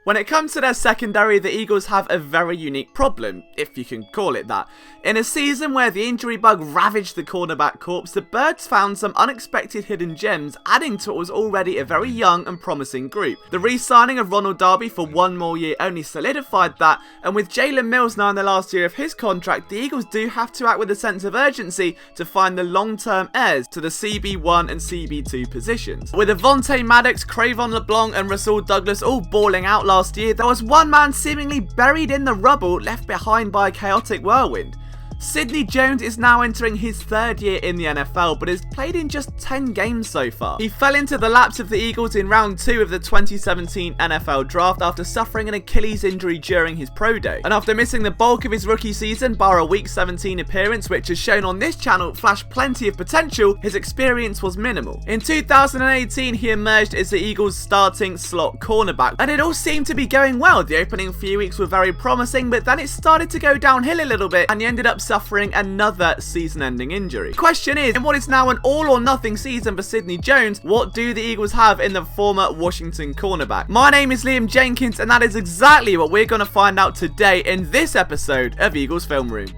When it comes to their secondary, the Eagles have a very unique problem, if you can call it that. In a season where the injury bug ravaged the cornerback corps, the Birds found some unexpected hidden gems, adding to what was already a very young and promising group. The re-signing of Ronald Darby for one more year only solidified that, and with Jalen Mills now in the last year of his contract, the Eagles do have to act with a sense of urgency to find the long-term heirs to the CB1 and CB2 positions. With Avonte Maddox, Cravon LeBlanc and Rasul Douglas all balling out last year, there was one man seemingly buried in the rubble, left behind by a chaotic whirlwind. Sidney Jones is now entering his third year in the NFL, but has played in just 10 games so far. He fell into the laps of the Eagles in round 2 of the 2017 NFL draft after suffering an Achilles injury during his pro day. And after missing the bulk of his rookie season, bar a week 17 appearance, which as shown on this channel flashed plenty of potential, his experience was minimal. In 2018, he emerged as the Eagles' starting slot cornerback, and it all seemed to be going well. The opening few weeks were very promising, but then it started to go downhill a little bit, and he ended up suffering another season-ending injury. The question is, in what is now an all-or-nothing season for Sidney Jones, what do the Eagles have in the former Washington cornerback? My name is Liam Jenkins, and that is exactly what we're going to find out today in this episode of Eagles Film Room.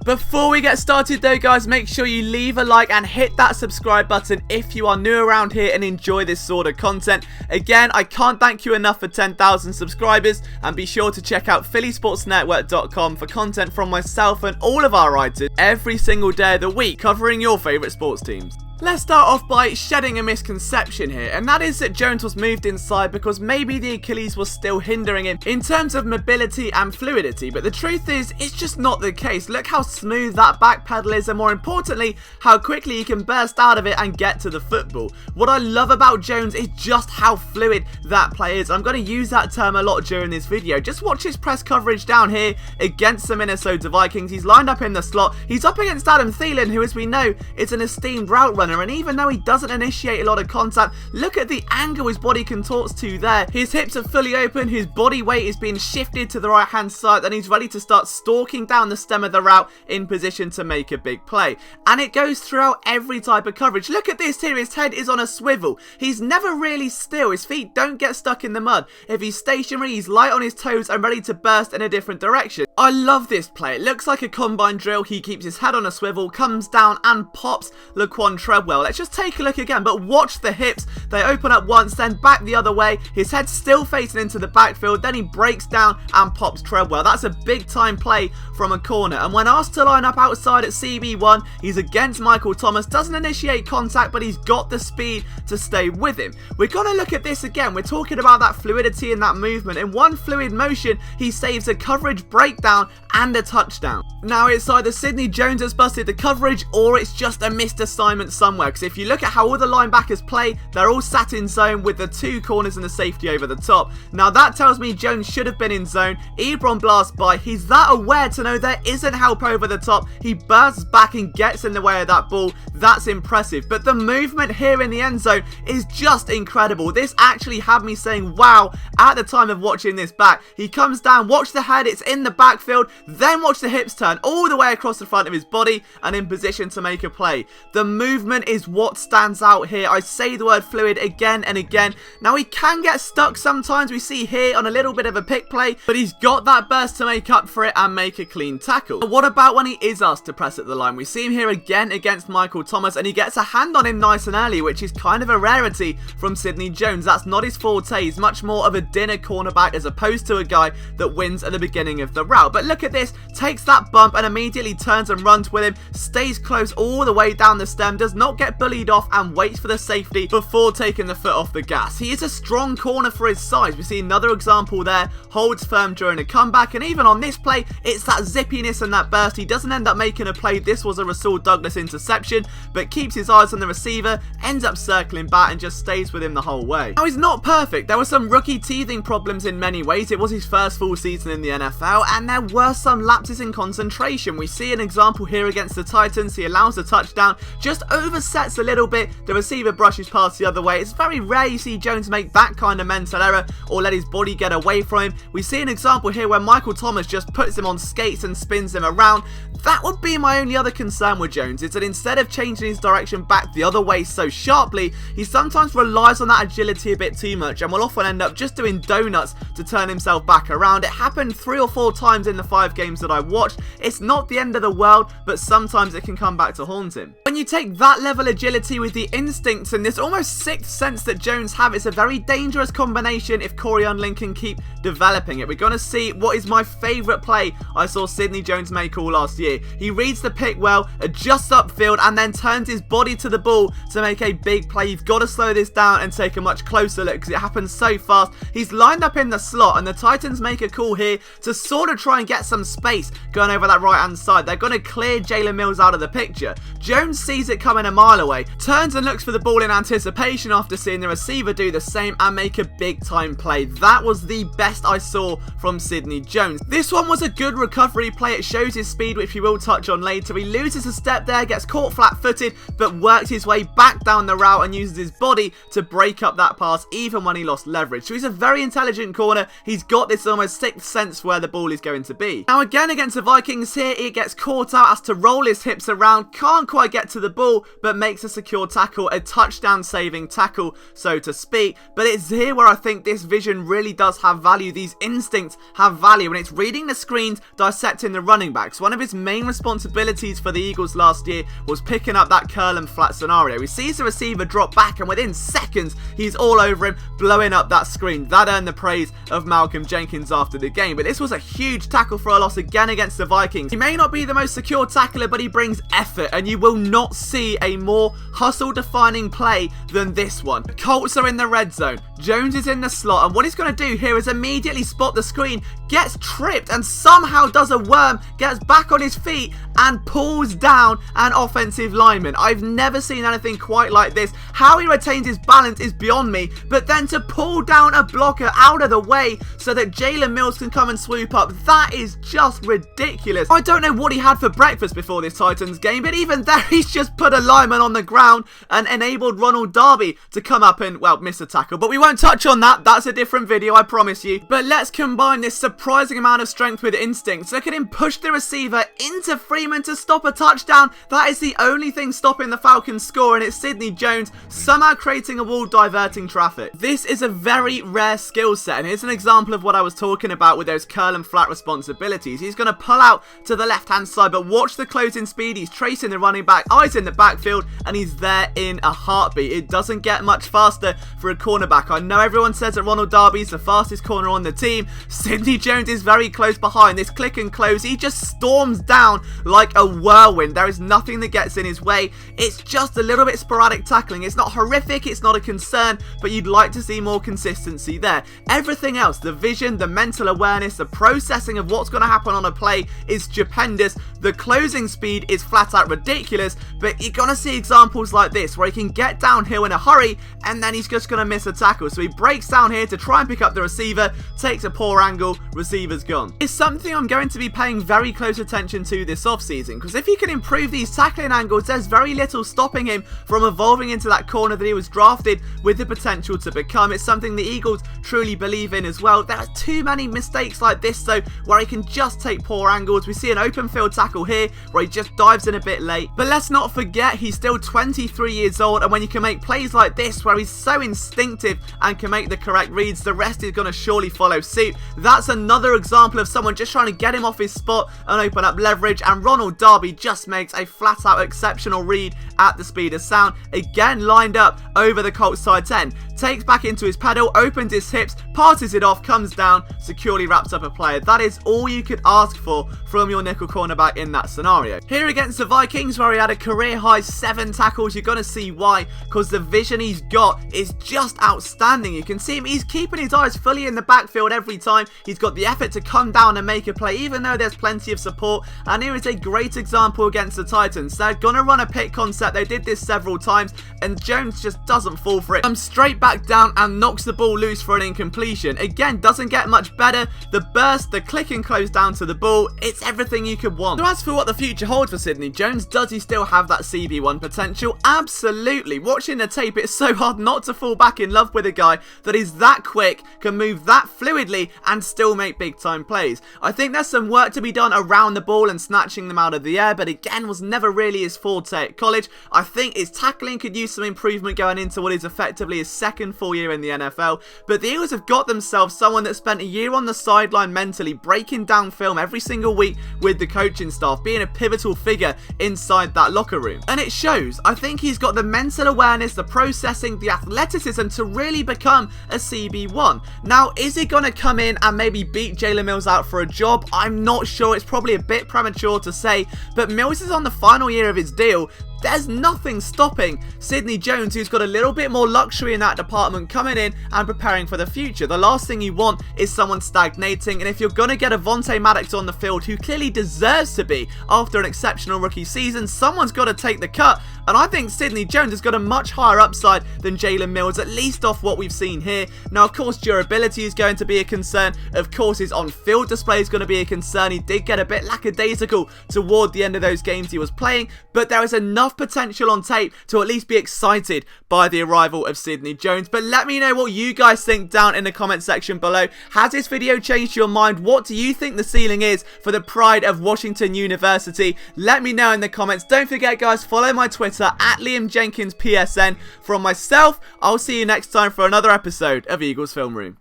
Before we get started though guys, make sure you leave a like and hit that subscribe button if you are new around here and enjoy this sort of content. Again, I can't thank you enough for 10,000 subscribers, and be sure to check out phillysportsnetwork.com for content from myself and all of our writers every single day of the week covering your favourite sports teams. Let's start off by shedding a misconception here, and that is that Jones was moved inside because maybe the Achilles was still hindering him in terms of mobility and fluidity, but the truth is, it's just not the case. Look how smooth that back pedal is, and more importantly, how quickly he can burst out of it and get to the football. What I love about Jones is just how fluid that play is. I'm going to use that term a lot during this video. Just watch his press coverage down here against the Minnesota Vikings. He's lined up in the slot. He's up against Adam Thielen, who, as we know, is an esteemed route runner. And even though he doesn't initiate a lot of contact, look at the angle his body contorts to there. His hips are fully open, his body weight is being shifted to the right hand side, and he's ready to start stalking down the stem of the route in position to make a big play. And it goes throughout every type of coverage. Look at this here, his head is on a swivel. He's never really still, his feet don't get stuck in the mud. If he's stationary, he's light on his toes and ready to burst in a different direction. I love this play. It looks like a combine drill. He keeps his head on a swivel, comes down and pops Laquan Treadwell. Let's just take a look again, but watch the hips. They open up once, then back the other way. His head's still facing into the backfield, then he breaks down and pops Treadwell. That's a big time play from a corner. And when asked to line up outside at CB1, he's against Michael Thomas, doesn't initiate contact, but he's got the speed to stay with him. We're going to look at this again. We're talking about that fluidity and that movement. In one fluid motion, he saves a coverage breakdown and a touchdown. Now, it's either Sidney Jones has busted the coverage, or it's just a missed assignment somewhere, because if you look at how all the linebackers play, they're all sat in zone with the two corners and the safety over the top. Now that tells me Jones should have been in zone. Ebron blasts by. He's that aware to know there isn't help over the top. He bursts back and gets in the way of that ball. That's impressive. But the movement here in the end zone is just incredible. This actually had me saying wow at the time of watching this back. He comes down, watch the head, it's in the backfield, then watch the hips turn all the way across the front of his body and in position to make a play. The movement is what stands out here. I say the word fluid again and again. Now, he can get stuck sometimes. We see here on a little bit of a pick play, but he's got that burst to make up for it and make a clean tackle. But what about when he is asked to press at the line? We see him here again against Michael Thomas, and he gets a hand on him nice and early, which is kind of a rarity from Sidney Jones. That's not his forte. He's much more of a dinner cornerback as opposed to a guy that wins at the beginning of the route. But look at this, takes that bump and immediately turns and runs with him, stays close all the way down the stem, does not get bullied off, and waits for the safety before taking the foot off the gas. He is a strong corner for his size. We see another example there, holds firm during a comeback, and even on this play, it's that zippiness and that burst. He doesn't end up making a play. This was a Rasul Douglas interception, but keeps his eyes on the receiver, ends up circling back and just stays with him the whole way. Now, he's not perfect. There were some rookie teething problems in many ways. It was his first full season in the NFL, and there there were some lapses in concentration. We see an example here against the Titans. He allows the touchdown, just oversets a little bit, the receiver brushes past the other way. It's very rare you see Jones make that kind of mental error or let his body get away from him. We see an example here where Michael Thomas just puts him on skates and spins him around. That would be my only other concern with Jones, is that instead of changing his direction back the other way so sharply, he sometimes relies on that agility a bit too much and will often end up just doing donuts to turn himself back around. It happened 3 or 4 times in the 5 games that I watched. It's not the end of the world, but sometimes it can come back to haunt him. When you take that level of agility with the instincts and this almost sixth sense that Jones have, it's a very dangerous combination if Corey Unling can keep developing it. We're going to see what is my favourite play I saw Sidney Jones make all last year. He reads the pick well, adjusts upfield, and then turns his body to the ball to make a big play. You've got to slow this down and take a much closer look because it happens so fast. He's lined up in the slot, and the Titans make a call here to sort of try and get some space going over that right hand side. They're going to clear Jalen Mills out of the picture. Jones sees it coming a mile away, turns and looks for the ball in anticipation after seeing the receiver do the same and make a big time play. That was the best I saw from Sidney Jones. This one was a good recovery play. It shows his speed, which we will touch on later. He loses a step there, gets caught flat-footed, but works his way back down the route and uses his body to break up that pass even when he lost leverage. So he's a very intelligent corner. He's got this almost sixth sense where the ball is going to be. Now again against the Vikings here, he gets caught out, has to roll his hips around, can't quite get to the ball, but makes a secure tackle, a touchdown saving tackle, so to speak. But it's here where I think this vision really does have value. These instincts have value, and it's reading the screens, dissecting the running backs. One of his main responsibilities for the Eagles last year was picking up that curl and flat scenario. He sees the receiver drop back, and within seconds, he's all over him, blowing up that screen. That earned the praise of Malcolm Jenkins after the game. But this was a huge tackle for a loss again against the Vikings. He may not be the most secure tackler, but he brings effort, and you will not see a more hustle-defining play than this one. The Colts are in the red zone. Jones is in the slot, and what he's going to do here is immediately spot the screen, gets tripped, and somehow does a worm, gets back on his feet, and pulls down an offensive lineman. I've never seen anything quite like this. How he retains his balance is beyond me, but then to pull down a blocker out of the way so that Jalen Mills can come and swoop up, that is just ridiculous. I don't know what he had for breakfast before this Titans game, but even there, he's just put a lineman on the ground and enabled Ronald Darby to come up and, well, miss a tackle. But we won't touch on that. That's a different video, I promise you. But let's combine this surprising amount of strength with instincts. Look at him push the receiver into Freeman to stop a touchdown. That is the only thing stopping the Falcons score, and it's Sidney Jones somehow creating a wall, diverting traffic. This is a very rare skill set, and here's an example of what I was talking about with those curl and flat responsibilities. He's going to pull out to the left-hand side, but watch the closing speed. He's tracing the running back, eyes in the backfield, and he's there in a heartbeat. It doesn't get much faster for a cornerback. I know everyone says that Ronald Darby is the fastest corner on the team. Sidney Jones is very close behind. This click and close, he just storms down like a whirlwind. There is nothing that gets in his way. It's just a little bit sporadic tackling. It's not horrific, it's not a concern, but you'd like to see more consistency there. Everything else, the vision, the mental awareness, the processing of what's going to happen on a play is stupendous. The closing speed is flat out ridiculous, but you're going to see examples like this where he can get downhill in a hurry and then he's just going to miss a tackle. So he breaks down here to try and pick up the receiver, takes a poor angle, receiver's gone. It's something I'm going to be paying very close attention to this offseason, because if he can improve these tackling angles, there's very little stopping him from evolving into that corner that he was drafted with the potential to become. It's something the Eagles truly believe in as well. There are too many mistakes like this though, where he can just take poor angles. We see an open field tackle here where he just dives in a bit late. But let's not forget, he's still 23 years old, and when you can make plays like this where he's so instinctive and can make the correct reads, the rest is going to surely follow suit. That's another example of someone just trying to get him off his spot and open up leverage, and Ronald Darby just makes a flat out exceptional read at the speed of sound. Again lined up over the Colts side 10, takes back into his pedal, opens his hips, passes it off, comes down, securely wraps up a player. That is all you could ask for from your nickel cornerback in that scenario. Here against the Vikings, where he had a career high 7 tackles. You're going to see why, because the vision he's got is just outstanding. You can see him, he's keeping his eyes fully in the backfield every time. He's got the effort to come down and make a play, even though there's plenty of support. And here is a great example against the Titans. They're going to run a pick concept. They did this several times, and Jones just doesn't fall for it. Comes straight back down and knocks the ball loose for an incompletion. Again, doesn't get much better. The burst, the click and close down to the ball, it's everything you could want. So as for what the future holds for Sidney Jones, does he still have that CB1 potential? Absolutely. Watching the tape, it's so hard not to fall back in love with a guy that is that quick, can move that fluidly, and still make big time plays. I think there's some work to be done around the ball and snatching them out of the air, but again, was never really his forte at college. I think his tackling could use some improvement going into what is effectively his second full year in the NFL, but the Eagles have got themselves someone that spent a year on the sideline mentally, breaking down film every single week with the coaching staff, being a pivotal figure inside that locker room. And it shows. I think he's got the mental awareness, the processing, the athleticism to really become a CB1. Now, is he going to come in and maybe beat Jalen Mills out for a job? I'm not sure. It's probably a bit premature to say, but Mills is on the final year of his deal. There's nothing stopping Sidney Jones, who's got a little bit more luxury in that department, coming in and preparing for the future. The last thing you want is someone stagnating, and if you're going to get Avonte Maddox on the field, who clearly deserves to be after an exceptional rookie season, someone's got to take the cut, and I think Sidney Jones has got a much higher upside than Jalen Mills, at least off what we've seen here. Now, of course, durability is going to be a concern. Of course, his on-field display is going to be a concern. He did get a bit lackadaisical toward the end of those games he was playing, but there is enough potential on tape to at least be excited by the arrival of Sidney Jones. But let me know what you guys think down in the comment section below. Has this video changed your mind? What do you think the ceiling is for the pride of Washington University? Let me know in the comments. Don't forget, guys, follow my Twitter at LiamJenkinsPSN. From myself, I'll see you next time for another episode of Eagles Film Room.